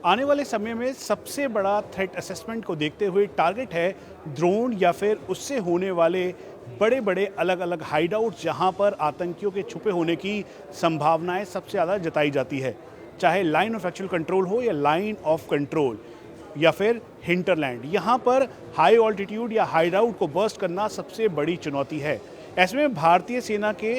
आने वाले समय में सबसे बड़ा थ्रेट असेसमेंट को देखते हुए टारगेट है ड्रोन या फिर उससे होने वाले बड़े बड़े अलग अलग हाइड आउट, जहाँ पर आतंकियों के छुपे होने की संभावनाएं सबसे ज़्यादा जताई जाती है। चाहे लाइन ऑफ एक्चुअल कंट्रोल हो या लाइन ऑफ कंट्रोल या फिर हिंटरलैंड, यहाँ पर हाई ऑल्टीट्यूड या हाइड आउट को बर्स्ट करना सबसे बड़ी चुनौती है। ऐसे में भारतीय सेना के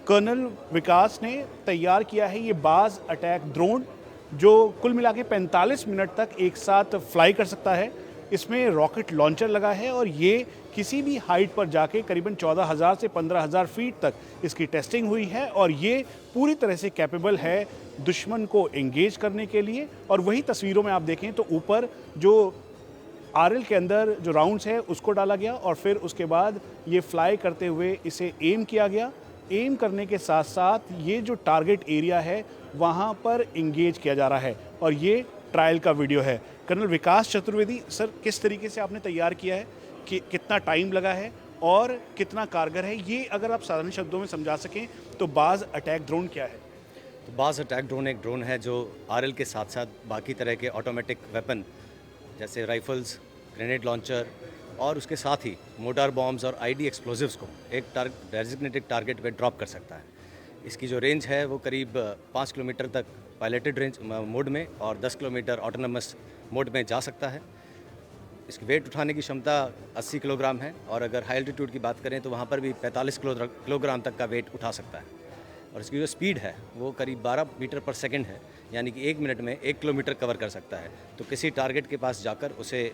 कर्नल विकास ने तैयार किया है ये बाज अटैक ड्रोन, जो कुल मिला के 45 मिनट तक एक साथ फ्लाई कर सकता है। इसमें रॉकेट लॉन्चर लगा है और ये किसी भी हाइट पर जाके करीबन 14,000 से 15,000 फीट तक इसकी टेस्टिंग हुई है और ये पूरी तरह से कैपेबल है दुश्मन को एंगेज करने के लिए। और वही तस्वीरों में आप देखें तो ऊपर जो आरएल के अंदर जो राउंड्स है उसको डाला गया और फिर उसके बाद ये फ्लाई करते हुए इसे एम किया गया। एम करने के साथ साथ ये जो टारगेट एरिया है वहाँ पर इंगेज किया जा रहा है और ये ट्रायल का वीडियो है। कर्नल विकास चतुर्वेदी सर, किस तरीके से आपने तैयार किया है, कि कितना टाइम लगा है और कितना कारगर है, ये अगर आप साधारण शब्दों में समझा सकें तो बाज अटैक ड्रोन क्या है? तो बाज अटैक ड्रोन एक ड्रोन है जो आरएल के साथ साथ बाकी तरह के ऑटोमेटिक वेपन जैसे राइफल्स, ग्रेनेड लॉन्चर और उसके साथ ही मोटार बॉम्ब्स और आईडी एक्सप्लोजिव्स को एक डेजिग्नेटेड टारगेट पे ड्रॉप कर सकता है। इसकी जो रेंज है वो करीब 5 किलोमीटर तक पायलटेड रेंज मोड में और 10 किलोमीटर ऑटोनमस मोड में जा सकता है। इसकी वेट उठाने की क्षमता 80 किलोग्राम है और अगर हाई एल्टीट्यूड की बात करें तो वहाँ पर भी 45 किलोग्राम तक का वेट उठा सकता है। और इसकी जो स्पीड है वो करीब 12 मीटर पर सेकंड है, यानी कि 1 मिनट में 1 किलोमीटर कवर कर सकता है। तो किसी टारगेट के पास जाकर उसे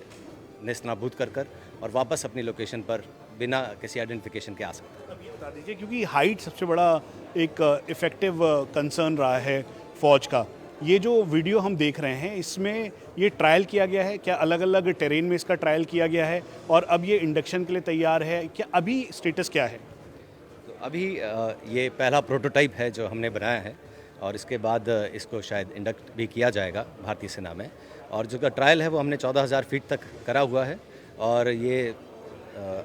नेस्तनाबूद कर और वापस अपनी लोकेशन पर बिना किसी आइडेंटिफिकेशन के आ सकता है। अब ये बता दीजिए, क्योंकि हाइट सबसे बड़ा एक इफ़ेक्टिव कंसर्न रहा है फौज का, ये जो वीडियो हम देख रहे हैं इसमें ये ट्रायल किया गया है क्या? अलग अलग टेरेन में इसका ट्रायल किया गया है और अब ये इंडक्शन के लिए तैयार है क्या? अभी स्टेटस क्या है? तो अभी ये पहला प्रोटोटाइप है जो हमने बनाया है और इसके बाद इसको शायद इंडक्ट भी किया जाएगा भारतीय सेना में। और जो का ट्रायल है वो हमने 14,000 फीट तक करा हुआ है और ये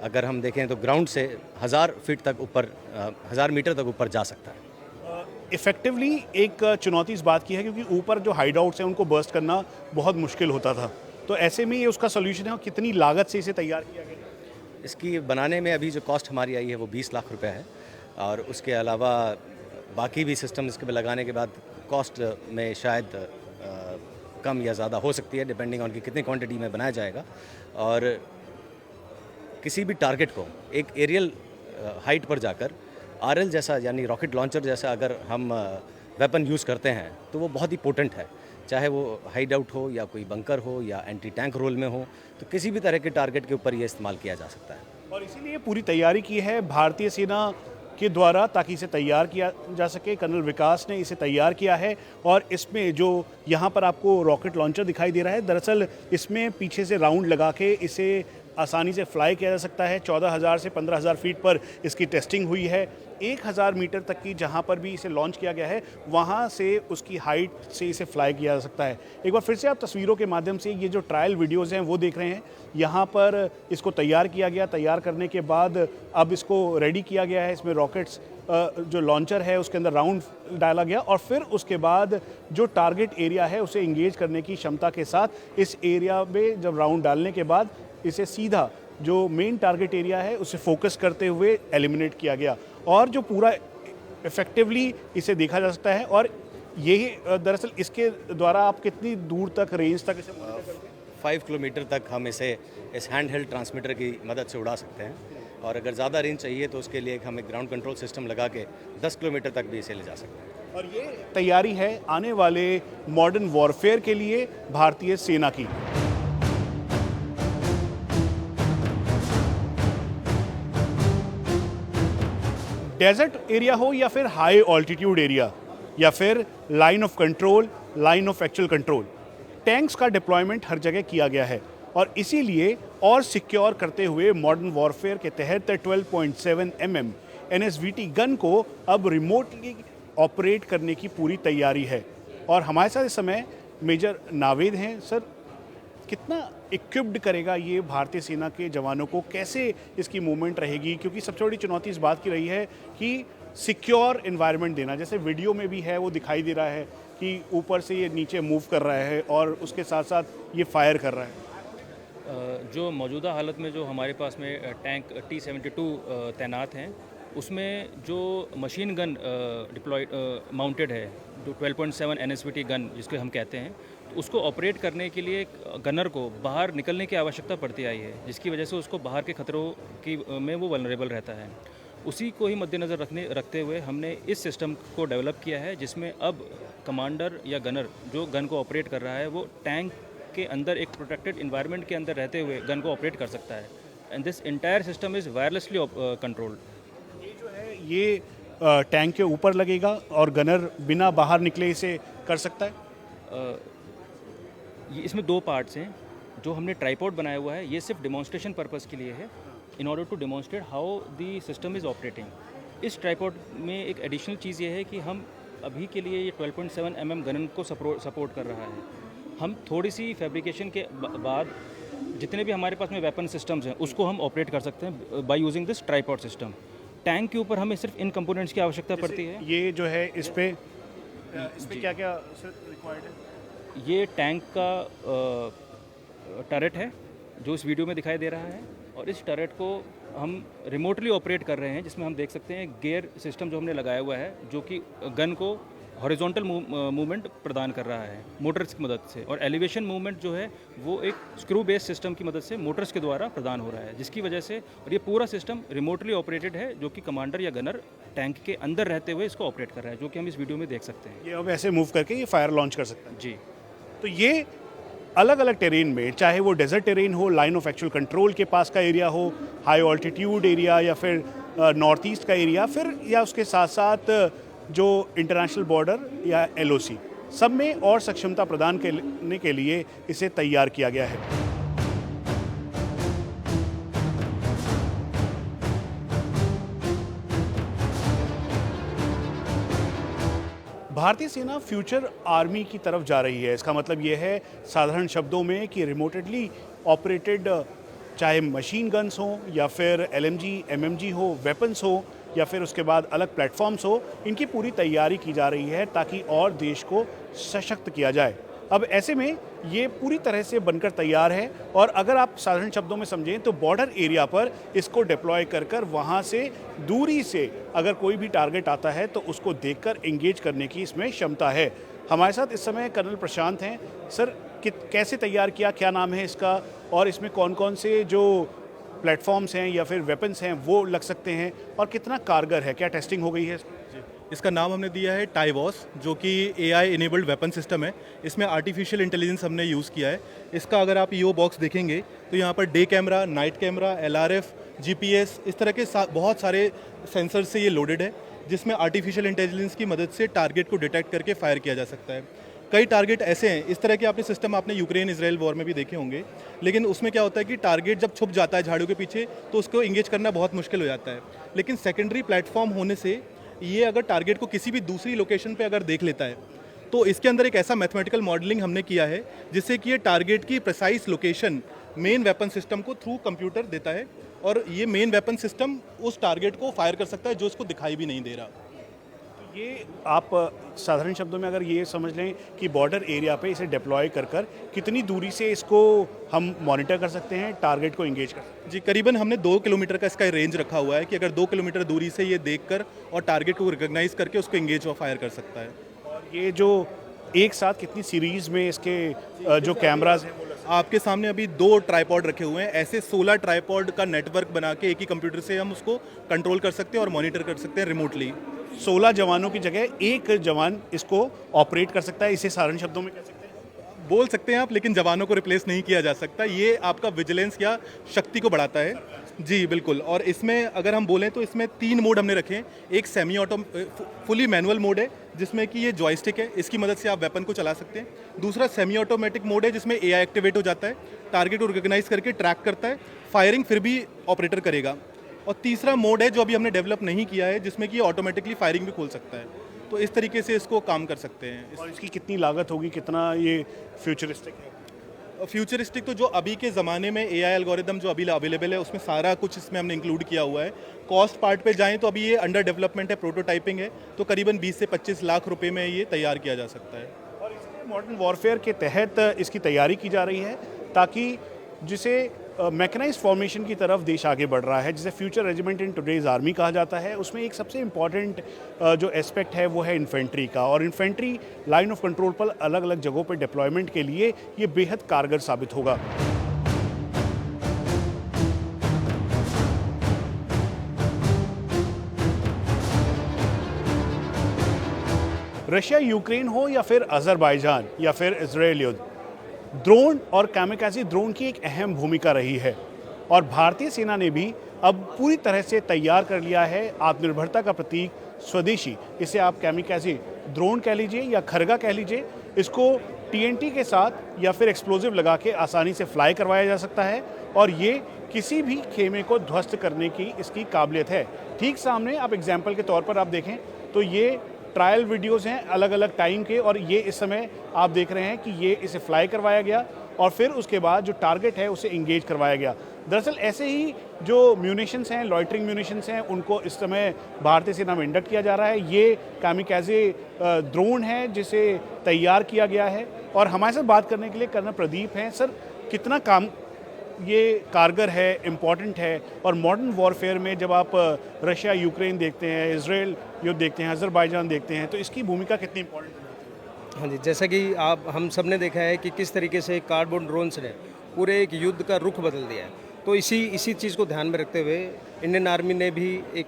अगर हम देखें तो ग्राउंड से 1,000 फीट तक ऊपर 1,000 मीटर तक ऊपर जा सकता है। इफ़ेक्टिवली एक चुनौती इस बात की है क्योंकि ऊपर जो हाइड आउट्स हैं उनको बर्स्ट करना बहुत मुश्किल होता था, तो ऐसे में ये उसका सोल्यूशन है और कितनी लागत से इसे तैयार किया गया? इसकी बनाने में अभी जो कॉस्ट हमारी आई है वो 20 लाख रुपए है और उसके अलावा बाकी भी सिस्टम इसके पे लगाने के बाद कॉस्ट में शायद कम या ज़्यादा हो सकती है, डिपेंडिंग ऑन कि कितनी क्वांटिटी में बनाया जाएगा। और किसी भी टारगेट को एक एरियल हाइट पर जाकर आरएल जैसा यानी रॉकेट लॉन्चर जैसा अगर हम वेपन यूज़ करते हैं तो वो बहुत ही पोटेंट है, चाहे वो हाइड आउट हो या कोई बंकर हो या एंटी टैंक रोल में हो, तो किसी भी तरह के टारगेट के ऊपर ये इस्तेमाल किया जा सकता है। और इसीलिए पूरी तैयारी की है भारतीय सेना के द्वारा ताकि इसे तैयार किया जा सके। कर्नल विकास ने इसे तैयार किया है और इसमें जो यहाँ पर आपको रॉकेट लॉन्चर दिखाई दे रहा है, दरअसल इसमें पीछे से राउंड लगा के इसे आसानी से फ्लाई किया जा सकता है। 14,000 से 15,000 फीट पर इसकी टेस्टिंग हुई है। 1,000 मीटर तक की जहाँ पर भी इसे लॉन्च किया गया है वहाँ से उसकी हाइट से इसे फ्लाई किया जा सकता है। एक बार फिर से आप तस्वीरों के माध्यम से ये जो ट्रायल वीडियोज़ हैं वो देख रहे हैं। यहाँ पर इसको तैयार किया गया, तैयार करने के बाद अब इसको रेडी किया गया है। इसमें रॉकेट्स जो लॉन्चर है उसके अंदर राउंड डाला गया और फिर उसके बाद जो टारगेट एरिया है उसे इंगेज करने की क्षमता के साथ इस एरिया में जब राउंड डालने के बाद इसे सीधा जो मेन टारगेट एरिया है उसे फोकस करते हुए एलिमिनेट किया गया और जो पूरा इफेक्टिवली इसे देखा जा सकता है। और यही दरअसल इसके द्वारा आप कितनी दूर तक रेंज तक इसे 5 किलोमीटर तक हम इसे इस हैंड हेल्ड ट्रांसमीटर की मदद से उड़ा सकते हैं और अगर ज़्यादा रेंज चाहिए तो उसके लिए हम एक ग्राउंड कंट्रोल सिस्टम लगा के 10 किलोमीटर तक भी इसे ले जा सकते हैं। और ये तैयारी है आने वाले मॉडर्न वॉरफेयर के लिए भारतीय सेना की। डेजर्ट एरिया हो या फिर हाई ऑल्टीट्यूड एरिया या फिर line of control, line of actual control, tanks का डिप्लॉयमेंट हर जगह किया गया है और इसीलिए और सिक्योर करते हुए मॉडर्न वॉरफेयर के तहत 12.7 mm NSVT गन को अब रिमोटली ऑपरेट करने की पूरी तैयारी है। और हमारे साथ इस समय मेजर नावेद हैं। सर, कितना इक्विप्ड करेगा ये भारतीय सेना के जवानों को, कैसे इसकी मूवमेंट रहेगी? क्योंकि सबसे बड़ी चुनौती इस बात की रही है कि सिक्योर एनवायरनमेंट देना, जैसे वीडियो में भी है वो दिखाई दे रहा है कि ऊपर से ये नीचे मूव कर रहा है और उसके साथ साथ ये फायर कर रहा है? जो मौजूदा हालत में जो हमारे पास में टैंक T-72 तैनात हैं, उसमें जो मशीन गन डिप्लॉय माउंटेड है, जो 12.7 NSVT गन जिसको हम कहते हैं, तो उसको ऑपरेट करने के लिए गनर को बाहर निकलने की आवश्यकता पड़ती आई है, जिसकी वजह से उसको बाहर के खतरों की में वो वल्नरेबल रहता है। उसी को ही मद्देनज़र रखते हुए हमने इस सिस्टम को डेवलप किया है, जिसमें अब कमांडर या गनर जो गन को ऑपरेट कर रहा है वो टैंक के अंदर एक प्रोटेक्टेड इन्वायरमेंट के अंदर रहते हुए गन को ऑपरेट कर सकता है। And this entire system is wirelessly controlled. ये जो है ये टैंक के ऊपर लगेगा और गनर बिना बाहर निकले इसे कर सकता है? इसमें दो पार्ट्स हैं। जो हमने ट्राइपॉड बनाया हुआ है ये सिर्फ डिमॉन्स्ट्रेशन पर्पस के लिए है, in order to demonstrate how the system is operating. इस ट्राइपॉड में एक एडिशनल चीज़ ये है कि हम अभी के लिए ये 12.7 mm गन को सपोर्ट कर रहा है। हम थोड़ी सी फैब्रिकेशन के बाद जितने भी हमारे पास में वेपन सिस्टम्स हैं उसको हम ऑपरेट कर सकते हैं by using this tripod system. Tank के ऊपर हमें सिर्फ इन कंपोनेंट्स की आवश्यकता पड़ती है। ये जो है इस पे क्या क्या रिक्वायर्ड है? ये टैंक का टरेट है जो इस वीडियो में दिखाई दे रहा है, और इस टरेट को हम रिमोटली ऑपरेट कर रहे हैं, जिसमें हम देख सकते हैं गियर सिस्टम जो हमने लगाया हुआ है जो कि गन को हॉरिजॉन्टल मूवमेंट प्रदान कर रहा है मोटर्स की मदद से, और एलिवेशन मूवमेंट जो है वो एक स्क्रू बेस्ड सिस्टम की मदद से मोटर्स के द्वारा प्रदान हो रहा है, जिसकी वजह से और ये पूरा सिस्टम रिमोटली ऑपरेटेड है, जो कि कमांडर या गनर टैंक के अंदर रहते हुए इसको ऑपरेट कर रहा है, जो कि हम इस वीडियो में देख सकते हैं। ये अब ऐसे मूव करके ये फायर लॉन्च कर सकता है? जी। तो ये अलग अलग टेरेन में, चाहे वो डेजर्ट टेरेन हो, लाइन ऑफ एक्चुअल कंट्रोल के पास का एरिया हो, हाई ऑल्टीट्यूड एरिया, या फिर नॉर्थ ईस्ट का एरिया, फिर या उसके साथ साथ जो इंटरनेशनल बॉर्डर या LOC, सब में और सक्षमता प्रदान करने के लिए इसे तैयार किया गया है। भारतीय सेना फ्यूचर आर्मी की तरफ जा रही है। इसका मतलब ये है साधारण शब्दों में कि रिमोटेडली ऑपरेटेड, चाहे मशीन गन्स हो या फिर LMG, MMG हो, वेपन्स हो, या फिर उसके बाद अलग प्लेटफॉर्म्स हो, इनकी पूरी तैयारी की जा रही है ताकि और देश को सशक्त किया जाए। अब ऐसे में ये पूरी तरह से बनकर तैयार है, और अगर आप साधारण शब्दों में समझें तो बॉर्डर एरिया पर इसको डिप्लॉय कर वहाँ से दूरी से अगर कोई भी टारगेट आता है तो उसको देखकर एंगेज करने की इसमें क्षमता है। हमारे साथ इस समय कर्नल प्रशांत हैं। सर, कैसे तैयार किया, क्या नाम है इसका, और इसमें कौन कौन से जो प्लेटफॉर्म्स हैं या फिर वेपन्स हैं वो लग सकते हैं, और कितना कारगर है, क्या टेस्टिंग हो गई है? इसका नाम हमने दिया है टाइवॉस, जो कि AI इनेबल्ड वेपन सिस्टम है। इसमें आर्टिफिशियल इंटेलिजेंस हमने यूज़ किया है। इसका अगर आप EO बॉक्स देखेंगे तो यहाँ per day camera, night camera, LRF, GPS, इस तरह के बहुत सारे सेंसर से ये लोडेड है, जिसमें आर्टिफिशियल इंटेलिजेंस की मदद से टारगेट को डिटेक्ट करके फायर किया जा सकता है। कई टारगेट ऐसे हैं, इस तरह के आपने सिस्टम आपने यूक्रेन इजराइल वॉर में भी देखे होंगे, लेकिन उसमें क्या होता है कि टारगेट जब छुप जाता है झाड़ियों के पीछे तो उसको इंगेज करना बहुत मुश्किल हो जाता है। लेकिन सेकेंडरी प्लेटफॉर्म होने से ये अगर टारगेट को किसी भी दूसरी लोकेशन पे अगर देख लेता है तो इसके अंदर एक ऐसा मैथमेटिकल मॉडलिंग हमने किया है जिससे कि ये टारगेट की precise location main weapon system को थ्रू कंप्यूटर देता है, और ये मेन वेपन सिस्टम उस टारगेट को फायर कर सकता है जो उसको दिखाई भी नहीं दे रहा। ये आप साधारण शब्दों में अगर ये समझ लें कि बॉर्डर एरिया पे इसे डिप्लॉय कर कितनी दूरी से इसको हम मॉनिटर कर सकते हैं, टारगेट को एंगेज कर सकते हैं? जी, करीबन हमने 2 किलोमीटर का इसका रेंज रखा हुआ है कि अगर 2 किलोमीटर दूरी से ये देखकर और टारगेट को रिकॉग्नाइज करके उसको एंगेज व फायर कर सकता है। और ये जो एक साथ कितनी सीरीज में इसके जो कैमराज हैं आपके सामने अभी 2 ट्राइपॉड रखे हुए हैं। ऐसे 16 ट्राइपॉड का नेटवर्क बना के एक ही कंप्यूटर से हम उसको कंट्रोल कर सकते हैं और मॉनिटर कर सकते हैं रिमोटली। 16 जवानों की जगह एक जवान इसको ऑपरेट कर सकता है, इसे साधारण शब्दों में कह सकते हैं? बोल सकते हैं आप, लेकिन जवानों को रिप्लेस नहीं किया जा सकता। ये आपका विजिलेंस या शक्ति को बढ़ाता है। जी बिल्कुल। और इसमें अगर हम बोलें तो इसमें 3 मोड हमने रखे हैं। एक semi auto fully manual mode है जिसमें कि ये जॉयस्टिक है, इसकी मदद से आप वेपन को चला सकते हैं। दूसरा सेमी ऑटोमेटिक मोड है जिसमें AI एक्टिवेट हो जाता है, टारगेट को रिकॉग्नाइज करके ट्रैक करता है, फायरिंग फिर भी ऑपरेटर करेगा। और तीसरा मोड है जो अभी हमने डेवलप नहीं किया है, जिसमें कि ऑटोमेटिकली फायरिंग भी खोल सकता है। तो इस तरीके से इसको काम कर सकते हैं। और इसकी कितनी लागत होगी, कितना ये फ्यूचरिस्टिक है? फ्यूचरिस्टिक तो जो अभी के ज़माने में एआई एल्गोरिदम जो अभी अवेलेबल है उसमें सारा कुछ इसमें हमने इंक्लूड किया हुआ है। कॉस्ट पार्ट पे जाएं तो अभी ये अंडर डेवलपमेंट है, प्रोटोटाइपिंग है, तो करीबन 20 से 25 लाख रुपए में ये तैयार किया जा सकता है। और इसलिए मॉडर्न वॉरफेयर के तहत इसकी तैयारी की जा रही है ताकि जिसे मैकेनाइज्ड फॉर्मेशन की तरफ देश आगे बढ़ रहा है, जिसे future regiment in today's army कहा जाता है। उसमें एक सबसे इम्पॉर्टेंट जो एस्पेक्ट है वो है इन्फेंट्री का, और इन्फेंट्री लाइन ऑफ कंट्रोल पर अलग अलग जगहों पर डिप्लॉयमेंट के लिए ये बेहद कारगर साबित होगा। रशिया यूक्रेन हो या फिर अजरबैजान या फिर इजराइल युद्ध, ड्रोन और कैमिकाज़ी ड्रोन की एक अहम भूमिका रही है, और भारतीय सेना ने भी अब पूरी तरह से तैयार कर लिया है आत्मनिर्भरता का प्रतीक स्वदेशी, इसे आप कैमिकाज़ी ड्रोन कह लीजिए या खरगा कह लीजिए। इसको टीएनटी के साथ या फिर एक्सप्लोजिव लगा के आसानी से फ्लाई करवाया जा सकता है, और ये किसी भी खेमे को ध्वस्त करने की इसकी काबिलियत है। ठीक सामने आप एग्जाम्पल के तौर पर आप देखें तो ये ट्रायल वीडियोस हैं अलग अलग टाइम के, और ये इस समय आप देख रहे हैं कि ये इसे फ्लाई करवाया गया और फिर उसके बाद जो टारगेट है उसे इंगेज करवाया गया। दरअसल ऐसे ही जो म्यूनिशंस हैं, लॉइटरिंग म्यूनिशंस हैं, उनको इस समय भारतीय सेना में इंडक्ट किया जा रहा है। ये कामिकाज़े ड्रोन है जिसे तैयार किया गया है, और हमारे साथ बात करने के लिए कर्नल प्रदीप हैं। सर, कितना काम ये कारगर है, इम्पॉर्टेंट है, और मॉडर्न वॉरफेयर में जब आप रशिया यूक्रेन देखते हैं, इजराइल युद्ध देखते हैं, अजरबैजान देखते हैं, तो इसकी भूमिका कितनी इम्पॉर्टेंट है? हाँ जी, जैसा कि हम सब ने देखा है कि किस तरीके से कार्बन ड्रोन्स ने पूरे एक युद्ध का रुख बदल दिया है। तो इसी चीज़ को ध्यान में रखते हुए इंडियन आर्मी ने भी एक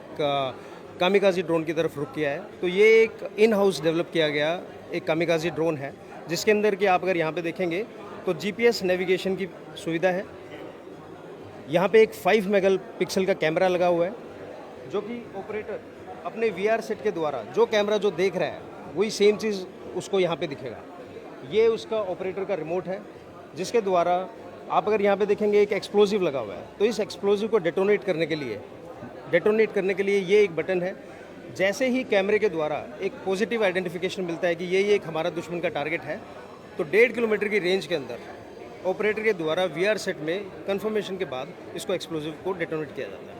कामिकाज़ी ड्रोन की तरफ रुख किया है। तो ये एक इन हाउस डेवलप किया गया एक कामिकाज़ी ड्रोन है, जिसके अंदर कि आप अगर यहाँ पे देखेंगे तो जीपीएस नेविगेशन की सुविधा है। यहाँ पे एक 5 मेगापिक्सल का कैमरा लगा हुआ है, जो कि ऑपरेटर अपने वीआर सेट के द्वारा जो कैमरा जो देख रहा है वही सेम चीज़ उसको यहाँ पे दिखेगा। ये उसका ऑपरेटर का रिमोट है, जिसके द्वारा आप अगर यहाँ पे देखेंगे एक एक्सप्लोजिव लगा हुआ है, तो इस एक्सप्लोजिव को डेटोनेट करने के लिए ये एक बटन है। जैसे ही कैमरे के द्वारा एक पॉजिटिव आइडेंटिफिकेशन मिलता है कि ये एक हमारा दुश्मन का टारगेट है, तो 1.5 किलोमीटर की रेंज के अंदर ऑपरेटर के द्वारा वीआर सेट में कंफर्मेशन के बाद इसको एक्सप्लोजिव को डेटोनेट किया जाता है।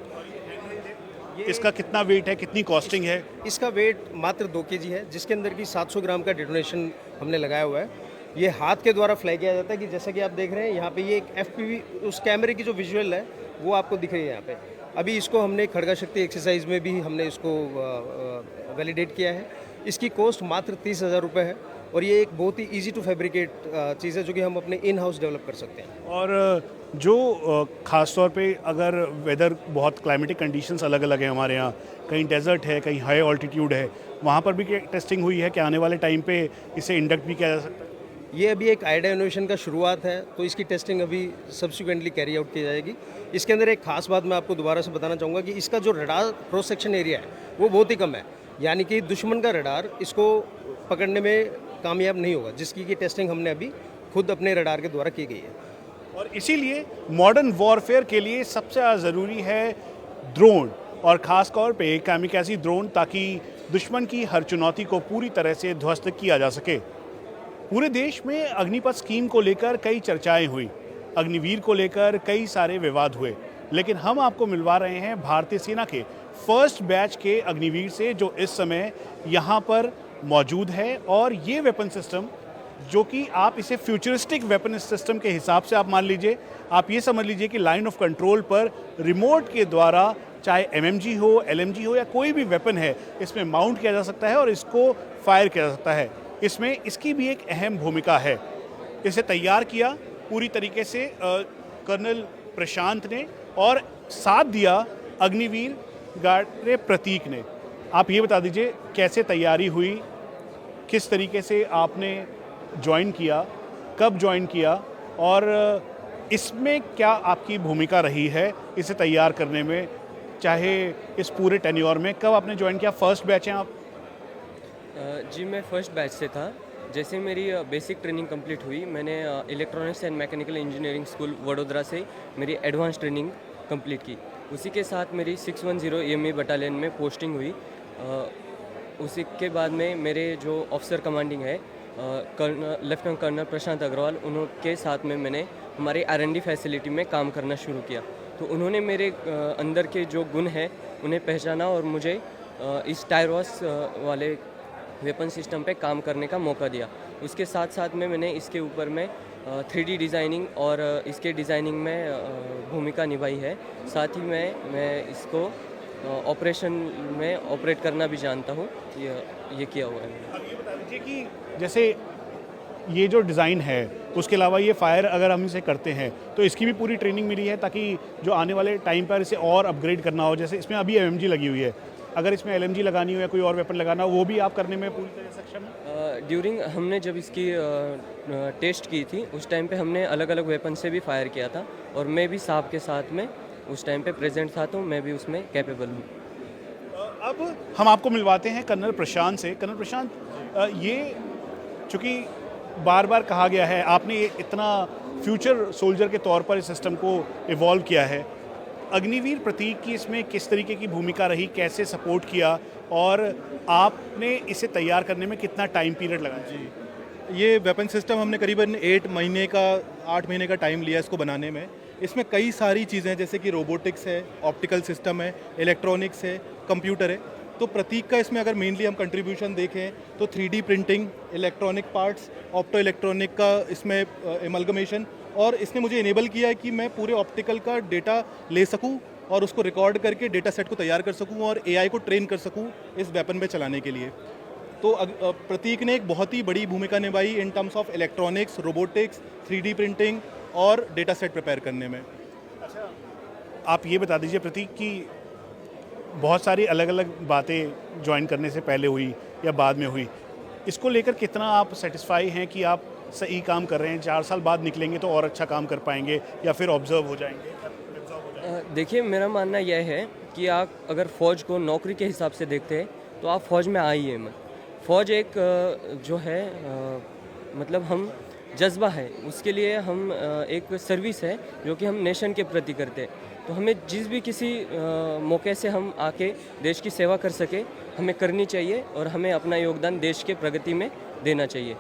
इसका कितना वेट है, कितनी कॉस्टिंग है? इसका वेट मात्र 2 kg है, जिसके अंदर की 700 ग्राम का डेटोनेशन हमने लगाया हुआ है। ये हाथ के द्वारा फ्लाई किया जाता है, कि जैसा कि आप देख रहे हैं यहाँ पे ये एक FPV उस कैमरे की जो विजुअल है वो आपको दिख रही है यहाँ पे। अभी इसको हमने खड़गा शक्ति एक्सरसाइज में भी हमने इसको वैलिडेट किया है। इसकी कॉस्ट मात्र 30,000 रुपये है, और ये एक बहुत ही ईजी टू फैब्रिकेट चीज़ है जो कि हम अपने इन हाउस डेवलप कर सकते हैं। और जो ख़ास तौर पे अगर वेदर बहुत क्लाइमेटिक कंडीशंस अलग अलग हैं हमारे यहाँ, कहीं डेजर्ट है, कहीं हाई ऑल्टीट्यूड है, वहाँ पर भी टेस्टिंग हुई है कि आने वाले टाइम पे इसे इंडक्ट भी किया जा सकता है? ये अभी एक आइडिया इनोवेशन का शुरुआत है, तो इसकी टेस्टिंग अभी सब्सिक्वेंटली कैरी आउट की जाएगी। इसके अंदर एक खास बात मैं आपको दोबारा से बताना चाहूँगा कि इसका जो रडार क्रॉस सेक्शन एरिया है वो बहुत ही कम है, यानी कि दुश्मन का रडार इसको पकड़ने में कामयाब नहीं होगा, जिसकी की टेस्टिंग हमने अभी खुद अपने रडार के द्वारा की गई है। और इसीलिए मॉडर्न वॉरफेयर के लिए सबसे ज़्यादा ज़रूरी है ड्रोन, और ख़ास तौर पे कामिकाज़ी ड्रोन, ताकि दुश्मन की हर चुनौती को पूरी तरह से ध्वस्त किया जा सके। पूरे देश में अग्निपथ स्कीम को लेकर कई चर्चाएं हुई, अग्निवीर को लेकर कई सारे विवाद हुए, लेकिन हम आपको मिलवा रहे हैं भारतीय सेना के फर्स्ट बैच के अग्निवीर से, जो इस समय यहाँ पर मौजूद है। और ये वेपन सिस्टम, जो कि आप इसे फ्यूचरिस्टिक वेपन सिस्टम के हिसाब से आप मान लीजिए, आप ये समझ लीजिए कि लाइन ऑफ कंट्रोल पर रिमोट के द्वारा चाहे MMG हो, LMG हो, या कोई भी वेपन है, इसमें माउंट किया जा सकता है और इसको फायर किया जा सकता है। इसमें इसकी भी एक अहम भूमिका है। इसे तैयार किया पूरी तरीके से कर्नल प्रशांत ने, और साथ दिया अग्निवीर गार्ड प्रतीक ने। आप ये बता दीजिए कैसे तैयारी हुई, किस तरीके से आपने ज्वाइन किया, कब ज्वाइन किया, और इसमें क्या आपकी भूमिका रही है इसे तैयार करने में, चाहे इस पूरे टेन्योर में? कब आपने ज्वाइन किया? फर्स्ट बैच हैं आप? जी, मैं फर्स्ट बैच से था। जैसे मेरी बेसिक ट्रेनिंग कंप्लीट हुई, मैंने electronics and mechanical engineering school Vadodara से मेरी एडवांस ट्रेनिंग कंप्लीट की। उसी के साथ मेरी 610 EME बटालियन में पोस्टिंग हुई। उसी के बाद में मेरे जो ऑफिसर कमांडिंग है लेफ्टिनेंट कर्नल प्रशांत अग्रवाल, उनके साथ में मैंने हमारी R&D फैसिलिटी में काम करना शुरू किया। तो उन्होंने मेरे अंदर के जो गुण हैं उन्हें पहचाना और मुझे इस टायरवॉस वाले वेपन सिस्टम पे काम करने का मौका दिया। उसके साथ साथ में मैंने इसके ऊपर में 3D डिज़ाइनिंग और इसके डिज़ाइनिंग में भूमिका निभाई है। साथ ही मैं इसको ऑपरेशन में ऑपरेट करना भी जानता हूँ। ये किया हुआ है मैंने। अब ये बता दीजिए कि जैसे ये जो डिज़ाइन है उसके अलावा ये फायर अगर हम इसे करते हैं तो इसकी भी पूरी ट्रेनिंग मिली है ताकि जो आने वाले टाइम पर इसे और अपग्रेड करना हो। जैसे इसमें अभी MMG लगी हुई है, अगर इसमें LMG लगानी हो या कोई और वेपन लगाना हो वो भी आप करने में पूरी तरह सक्षम है? ड्यूरिंग हमने जब इसकी टेस्ट की थी उस टाइम पे हमने अलग अलग वेपन से भी फायर किया था और मैं भी साहब के साथ में उस टाइम पे प्रेजेंट था, तो मैं भी उसमें कैपेबल हूँ। अब हम आपको मिलवाते हैं कर्नल प्रशांत से। कर्नल प्रशांत, ये चूँकि बार बार कहा गया है आपने इतना फ्यूचर सोल्जर के तौर पर इस सिस्टम को इवॉल्व किया है, अग्निवीर प्रतीक की इसमें किस तरीके की भूमिका रही, कैसे सपोर्ट किया और आपने इसे तैयार करने में कितना टाइम पीरियड लगा? जी, ये वेपन सिस्टम हमने करीबन 8 महीने का टाइम लिया इसको बनाने में। इसमें कई सारी चीज़ें जैसे कि रोबोटिक्स है, ऑप्टिकल सिस्टम है, इलेक्ट्रॉनिक्स है, कंप्यूटर है। तो प्रतीक का इसमें अगर मेनली हम कंट्रीब्यूशन देखें तो 3D printing, electronic parts, opto electronic का इसमें एमलगमेशन, और इसने मुझे इनेबल किया है कि मैं पूरे ऑप्टिकल का डेटा ले सकूं और उसको रिकॉर्ड करके डेटा सेट को तैयार कर सकूं और AI को ट्रेन कर सकूं इस वेपन पे चलाने के लिए। तो प्रतीक ने एक बहुत ही बड़ी भूमिका निभाई in terms of electronics, robotics, 3D printing और डेटा सेट प्रिपेयर करने में। आप ये बता दीजिए, प्रतीक की बहुत सारी अलग अलग बातें ज्वाइन करने से पहले हुई या बाद में हुई, इसको लेकर कितना आप सेटिस्फाई हैं कि आप सही काम कर रहे हैं, 4 साल बाद निकलेंगे तो और अच्छा काम कर पाएंगे या फिर ऑब्जर्व हो जाएंगे? देखिए, मेरा मानना यह है कि आप अगर फ़ौज को नौकरी के हिसाब से देखते हैं तो आप फ़ौज में आइए मत। फ़ौज एक जो है मतलब हम जज्बा है, उसके लिए हम एक सर्विस है जो कि हम नेशन के प्रति करते हैं। तो हमें जिस भी किसी मौके से हम आके देश की सेवा कर सके हमें करनी चाहिए और हमें अपना योगदान देश के प्रगति में देना चाहिए।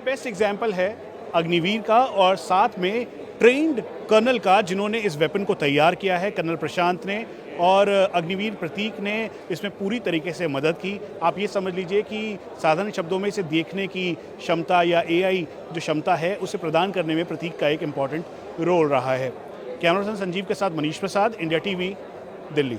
बेस्ट एग्जाम्पल है अग्निवीर का और साथ में ट्रेंड कर्नल का जिन्होंने इस वेपन को तैयार किया है, कर्नल प्रशांत ने, और अग्निवीर प्रतीक ने इसमें पूरी तरीके से मदद की। आप ये समझ लीजिए कि साधारण शब्दों में इसे देखने की क्षमता या AI जो क्षमता है उसे प्रदान करने में प्रतीक का एक इम्पॉर्टेंट रोल रहा है। कैमरा पर्सन संजीव के साथ मनीष प्रसाद, इंडिया TV, दिल्ली।